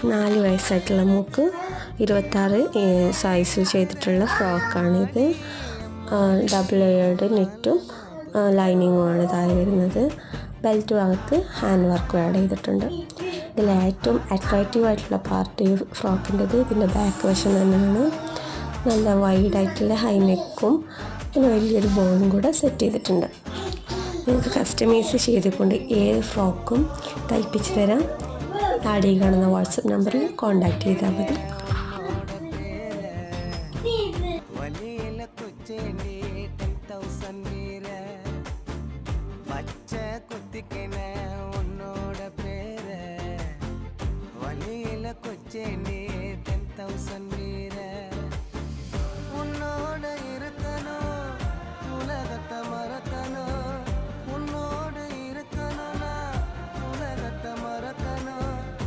4 വയസ്സായിട്ടുള്ള മോൾക്ക് 26 സൈസിൽ ചെയ്തിട്ടുള്ള ഫ്രോക്കാണിത്. ഡബിൾ ലെയേർഡ് നെറ്റും ലൈനിങ്ങുമാണ് താഴെ വരുന്നത്. ബെൽറ്റ് ഭാഗത്ത് ഹാൻഡ് വർക്ക് ആഡ് ചെയ്തിട്ടുണ്ട്. ഇതിൽ ഏറ്റവും അട്രാക്റ്റീവ് ആയിട്ടുള്ള പാർട്ട് ഈ ഫ്രോക്കിൻ്റെത് ഇതിൻ്റെ ബാക്ക് വശം തന്നെയാണ്. നല്ല വൈഡായിട്ടുള്ള ഹൈ നെക്കും പിന്നെ വലിയൊരു ബോളും കൂടെ സെറ്റ് ചെയ്തിട്ടുണ്ട്. നിങ്ങൾക്ക് കസ്റ്റമൈസ് ചെയ്തുകൊണ്ട് ഏത് ഫ്രോക്കും തയ്പ്പിച്ച് തരാം. താഴെ കാണുന്ന വാട്സപ്പ് നമ്പറിൽ കോൺടാക്റ്റ് ചെയ്താൽ മതി. കൊച്ചിനെ